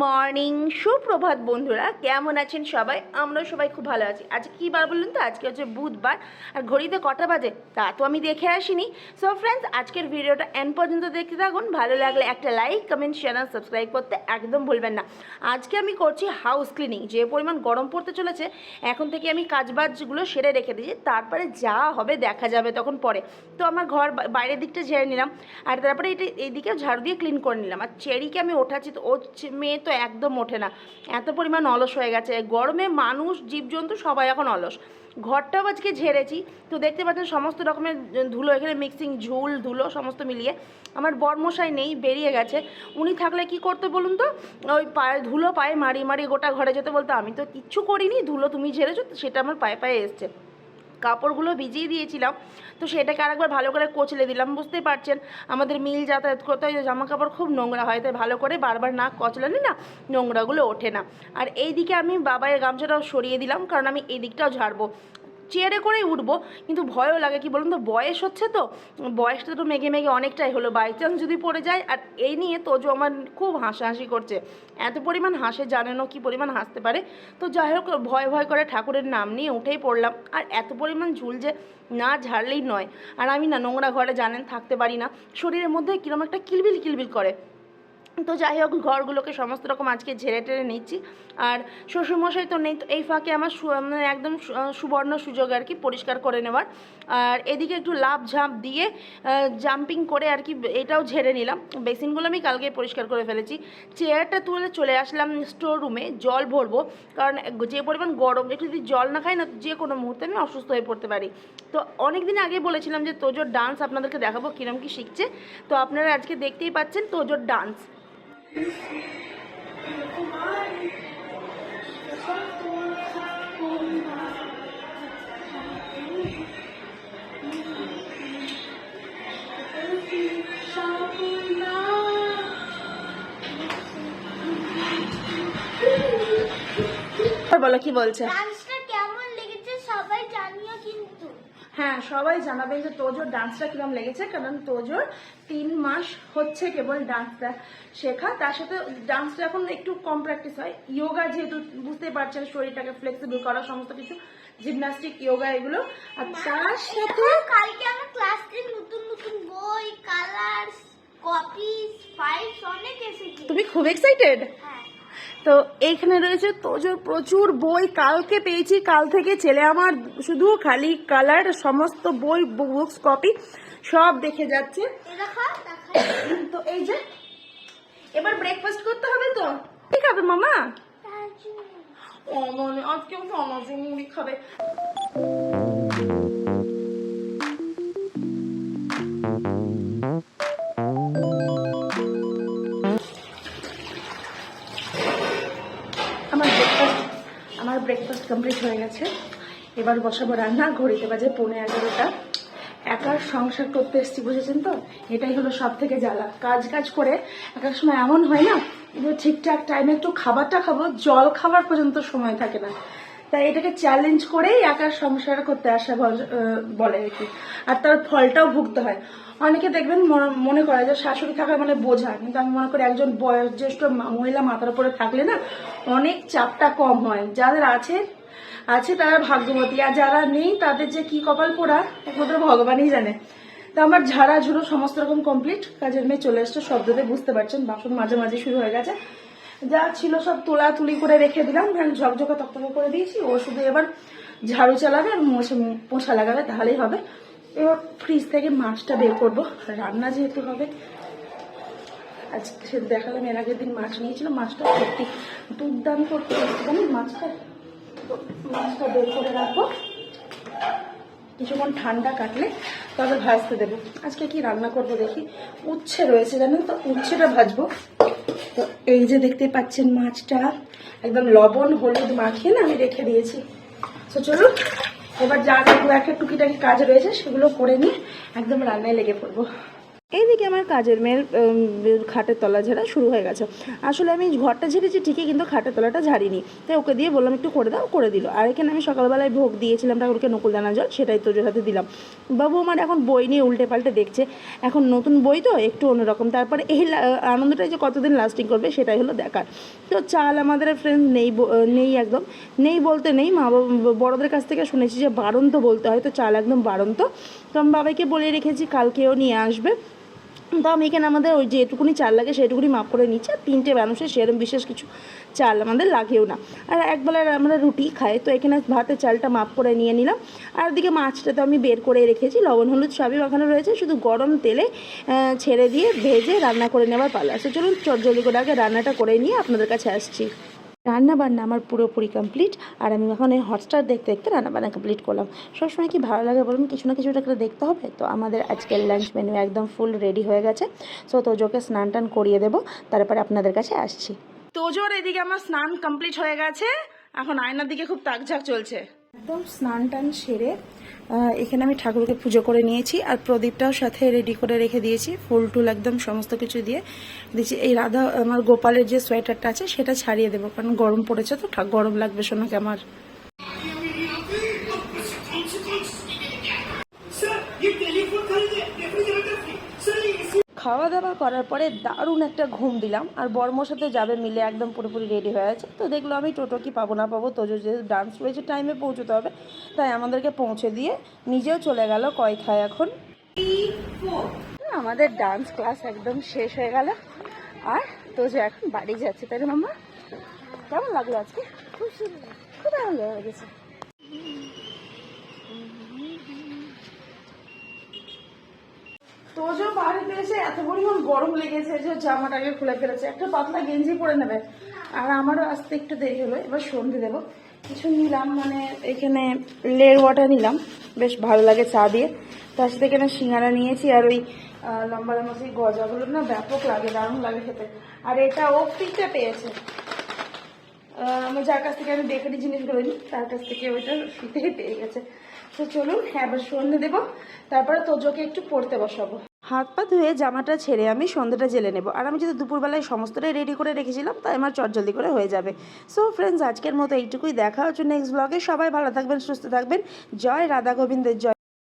Morning, সুপ্রভাত বন্ধুরা, কেমন আছেন সবাই? আমরা সবাই খুব ভালো আছি। আজকে কী বার বললেন তো? আজকে হচ্ছে বুধবার। আর ঘড়িতে কটা বাজে তা তো আমি দেখে আসিনি। সো ফ্রেন্ডস, আজকের ভিডিওটা এন্ড পর্যন্ত দেখতে থাকুন। ভালো লাগলে একটা লাইক, কমেন্ট, শেয়ার, সাবস্ক্রাইব করতে একদম ভুলবেন না। আজকে আমি করছি হাউস ক্লিনিং। যে পরিমাণ গরম পড়তে চলেছে, এখন থেকে আমি কাজবাজগুলো সেরে রেখে দিয়েছি। তারপরে যা হবে দেখা যাবে তখন পরে। তো আমার ঘর বাইরের দিকটা ঝেড়ে নিলাম, আর তারপরে এইদিকেও ঝাড়ু দিয়ে ক্লিন করে নিলাম। আর চেরিকে আমি ওঠাচ্ছি, তো ও মেয়ে তো একদম ওঠে না, এত পরিমাণ অলস হয়ে গেছে। গরমে মানুষ, জীবজন্তু সবাই এখন অলস। ঘরটাও আজকে ঝেড়েছি, তো দেখতে পাচ্ছেন সমস্ত রকমের ধুলো এখানে মিক্সিং, ঝুল ধুলো সমস্ত মিলিয়ে। আমার বরমশাই নেই, বেরিয়ে গেছে। উনি থাকলে কি করতে বলুন তো? ওই পায়ে ধুলো পায়ে মারিয়ে মারিয়ে গোটা ঘরে যেতে বলতো। আমি তো কিচ্ছু করিনি, ধুলো তুমি ঝেড়েছো, সেটা আমার পায়ে পায়ে এসছে। কাপড়গুলো ভিজিয়ে দিয়েছিলাম, তো সেটাকে আরেকবার ভালো করে কচলে দিলাম। বুঝতেই পারছেন, আমাদের মিল যাতায়াত করতে হয়, জামা কাপড় খুব নোংরা হয়, তাই ভালো করে বারবার না কচলালে না নোংরাগুলো ওঠে না। আর এই দিকে আমি বাবাইয়ের গামছাটাও সরিয়ে দিলাম, কারণ আমি এই দিকটাও ঝাড়বো। চেয়ারে করেই উঠবো, কিন্তু ভয়ও লাগে। কি বলুন তো, বয়স হচ্ছে তো, বয়সটা তো মেঘে মেঘে অনেকটাই হলো। বাই চান্স যদি পড়ে যায়। আর এই নিয়ে তোজো আমার খুব হাসাহাসি করছে, এত পরিমাণ হাসে, জানেনও কি পরিমাণ হাসতে পারে। তো যাই হোক, ভয় ভয় করে ঠাকুরের নাম নিয়ে উঠেই পড়লাম। আর এত পরিমাণ ঝুল যে না ঝাড়লেই নয়। আর আমি না নোংরা ঘরে জানেন থাকতে পারি না, শরীরের মধ্যে কীরকম একটা কিলবিল কিলবিল করে। তো যাই হোক, ঘরগুলোকে সমস্ত রকম আজকে ঝেড়ে টেড়ে নিচ্ছি। আর শ্বশুরমশাই তো নেই, তো এই ফাঁকে আমার মানে একদম সুবর্ণ সুযোগ আর কি পরিষ্কার করে নেওয়ার। আর এদিকে একটু লাভ ঝাঁপ দিয়ে জাম্পিং করে আর কি এটাও ঝেড়ে নিলাম। বেসিনগুলো আমি কালকে পরিষ্কার করে ফেলেছি। চেয়ারটা তুলে চলে আসলাম স্টোর রুমে, জল ভরবো। কারণ যে পরিমাণ গরম, একটু যদি জল না খাই না, যে কোনো মুহূর্তে আমি অসুস্থ হয়ে পড়তে পারি। তো অনেক দিন আগে বলেছিলাম যে তোজোর ডান্স আপনাদেরকে দেখাবো কিরম কি শিখছে। তো আপনারা আজকে দেখতেই পাচ্ছেন তোজোর ডান্স। বলো কি বলছে? ডান্সটা কেমন লেগেছে সবাই জানিও কিন্তু। হ্যাঁ, সবাই জানাবেন যে তোজোর ডান্সটা কিরম লেগেছে। কারণ তোজোর 3 মাস হচ্ছে কেবল ডান্সটা শেখা। তার সাথে ডান্সটা এখন একটু কম প্র্যাকটিস হয়। ইয়োগা যেহেতু বুঝতে পারছেন, শরীরটাকে ফ্লেক্সিবল করা, সমস্ত কিছু জিমনাস্টিক, ইয়োগা এগুলো। আর তার সাথে কালকে আমার ক্লাস থেকে নতুন নতুন বই, কালার্স, কপিস, ফাইলস অনেক এসেছে। তুমি খুব এক্সাইটেড? হ্যাঁ। তো এইখানে রয়েছে তোজোর প্রচুর বই, কালকে পেয়েছি। কাল থেকে ছেলে আমার শুধু খালি কালার, সমস্ত বই, বুকস, কপি সব দেখে যাচ্ছে। তো এই যে এবার ব্রেকফাস্ট করতে হবে। তো কি খাবে মামা? ও মনে আজকেও তো আমার জন্য মুড়ি খাবে। আমার ব্রেকফাস্ট কমপ্লিট হয়ে গেছে। এবার বসাবো রান্না। ঘড়িতে বাজে 11:15। একার সংসার করতে এসছি, বুঝেছেন তো? এটাই হলো সব থেকে জ্বালা। কাজ করে একার সময় এমন হয় না, ঠিকঠাক টাইমে একটু খাবারটা খাবো, জল খাবার পর্যন্ত সময় থাকে না। তাই এটাকে চ্যালেঞ্জ করেই একার সংসার করতে আসা বলে আর কি। আর তার ফলটাও ভুগতে হয়। অনেকে দেখবেন মনে করে যে শাশুড়ি থাকা মানে বোঝা, কিন্তু আমি মনে করি একজন বয়োজ্যেষ্ঠ মহিলা মাথার উপরে থাকলে না অনেক চাপটা কম হয়। যাদের আছে তারা ভাগ্যবতী, আর যারা নেই তাদের যে কি কপাল পোড়া একমাত্র ভগবানই জানে। তো আমার ঝাড়া ঝুড়ো সমস্ত রকম কমপ্লিট। কাজের মেয়ে চলে এসছে, শব্দতে বুঝতে পারছেন। বাসন মাঝে মাঝে শুরু হয়ে গেছে। যা ছিল সব তোলা তুলি করে রেখে দিলাম, ঝকঝকা তকতকে করে দিয়েছি। ও শুধু এবার ঝাড়ু চালাবে আর পোছা লাগাবে, তাহলেই হবে। এবার ফ্রিজ থেকে মাছটা বের করবো, রান্না যেহেতু হবে। আজকে দেখালাম, এর আগের দিন মাছ নিয়েছিল, মাছটা সত্যি দুর্দান্ত জানি মাছটা। তো মাছটা বের করে রাখবো, কিছুক্ষণ ঠান্ডা কাটলে তবে ভাজতে দেবো। আজকে কি রান্না করবো দেখি। উচ্ছে রয়েছে জানেন তো, উচ্ছেটা ভাজবো। তো এই যে দেখতে পাচ্ছেন মাছটা একদম লবণ হলুদ মাখিয়ে না আমি রেখে দিয়েছি। তো চলুন এবার যা যা একটা টুকিটাকি কাজ রয়েছে সেগুলো করে নিয়ে একদম রান্নায় লেগে পড়বো। এইদিকে আমার কাজের মেয়ের খাটের তলা ঝাড়া শুরু হয়ে গেছে। আসলে আমি ঘরটা ঝেড়েছি ঠিকই, কিন্তু খাটের তলাটা ঝাড়িনি, তাই ওকে দিয়ে বললাম একটু করে দাও, করে দিল। আর এখানে আমি সকালবেলায় ভোগ দিয়েছিলাম ঠাকুরকে নকুলদানা জল, সেটাই তোজোর হাতে দিলাম। বাবু আমার এখন বই নিয়ে উল্টে পাল্টে দেখছে, এখন নতুন বই তো একটু অন্যরকম, তারপরে এই আনন্দটাই যে কতদিন লাস্টিং করবে সেটাই হলো দেখার। তো চাল আমাদের ফ্রেন্ড নেই একদম, নেই বলতে নেই, মা বড়োদের কাছ থেকে শুনেছি যে বাড়ন্ত বলতে হয়, তো চাল একদম বাড়ন্ত। তো আমি বাবাকে বলে রেখেছি কালকেও নিয়ে আসবে। তো আমি এখানে আমাদের ওই যেটুকুনি চাল লাগে সেটুকুনি মাপ করে নিচ্ছি, আর 3টে মানুষের সেরকম বিশেষ কিছু চাল আমাদের লাগেও না, আর একবেলার আমরা রুটি খাই, তো এখানে ভাতের চালটা মাপ করে নিয়ে নিলাম। আর ওদিকে মাছটা তো আমি বের করে রেখেছি, লবণ হলুদ সবই মাখানো রয়েছে, শুধু গরম তেলে ছেড়ে দিয়ে ভেজে রান্না করে নেওয়ার পালা। তো চলুন জলদি করে আগে রান্নাটা করে নিয়ে আপনাদের কাছে আসছি। রান্না বান্না আমার পুরোপুরি কমপ্লিট, আর আমি এখন এই হটস্টার দেখতে দেখতে রান্নাবান্না কমপ্লিট করলাম। সবসময় কি ভালো লাগে বলুন, কিছু না কিছু একটা দেখতে হবে। তো আমাদের আজকের লাঞ্চ মেনু একদম ফুল রেডি হয়ে গেছে। সো তোজোকে স্নান টান করিয়ে দেবো, তারপরে আপনাদের কাছে আসছি। তোজোর এদিকে আমার স্নান কমপ্লিট হয়ে গেছে, এখন আয়নার দিকে খুব তাকঝাক চলছে। একদম স্নান টান সেরে এখানে আমি ঠাকুরকে পুজো করে নিয়েছি, আর প্রদীপটাও সাথে রেডি করে রেখে দিয়েছি, ফুল টুল একদম সমস্ত কিছু দিয়ে দিয়েছি। এই রাধা আমার গোপালের যে সোয়েটারটা আছে সেটা ছাড়িয়ে দেবো, কারণ গরম পড়েছে তো, গরম লাগবে শোনাকে আমার। খাওয়া দাওয়া করার পরে দারুণ একটা ঘুম দিলাম, আর বর্মর সাথে যাবে মিলে একদম পুরোপুরি রেডি হয়ে আছে। তো দেখলো আমি টোটো কি পাবো না পাবো, তোজো যেহেতু ডান্স রয়েছে টাইমে পৌঁছতে হবে, তাই আমাদেরকে পৌঁছে দিয়ে নিজেও চলে গেল কয় খায় এখন। আমাদের ডান্স ক্লাস একদম শেষ হয়ে গেল, আর তোজো এখন বাড়ি যাচ্ছে, তাই না মাম্মা? কেমন লাগলো আজকে? খুব সুন্দর, খুব আনন্দ হয়ে গেছে। তোজো বাড়িতে এসে এত পরিমাণ গরম লেগেছে যে জামাটাকে খুলে ফেলেছে, একটা পাতলা গেঞ্জি পরে নেবে। আর আমারও আসতে একটু দেরি হলো, এবার সন্ধে দেবো। কিছু নিলাম, মানে এখানে লেয়ার ওয়াটার নিলাম, বেশ ভালো লাগে চা দিয়ে। তার সাথে এখানে সিঙ্গারা নিয়েছি, আর ওই লম্বা লম্বা সেই গজাগুলো না ব্যাপক লাগে, দারুণ লাগে খেতে। আর এটা ও ফ্রিতে পেয়েছে, আমি যার কাছ থেকে আমি বেকারি জিনিসগুলো নিই তার কাছ থেকে ওইটা ফ্রিতে পেয়ে গেছে। তো চলুন এবার সন্ধে দেবো, তারপরে তোজোকে একটু পড়তে বসাবো। হাত পা ধুয়ে জামাটা ছেড়ে আমি সন্ধ্যাটা জেলে নেব, আর আমি যদি দুপুরবেলায় সমস্তটাই রেডি করে রেখেছিলাম তাই আমার চটজলদি করে হয়ে যাবে। সো ফ্রেন্ডস, আজকের মতো এইটুকুই, দেখা হচ্ছে নেক্সট ব্লগে। সবাই ভালো থাকবেন, সুস্থ থাকবেন। জয় রাধা গোবিন্দের জয়।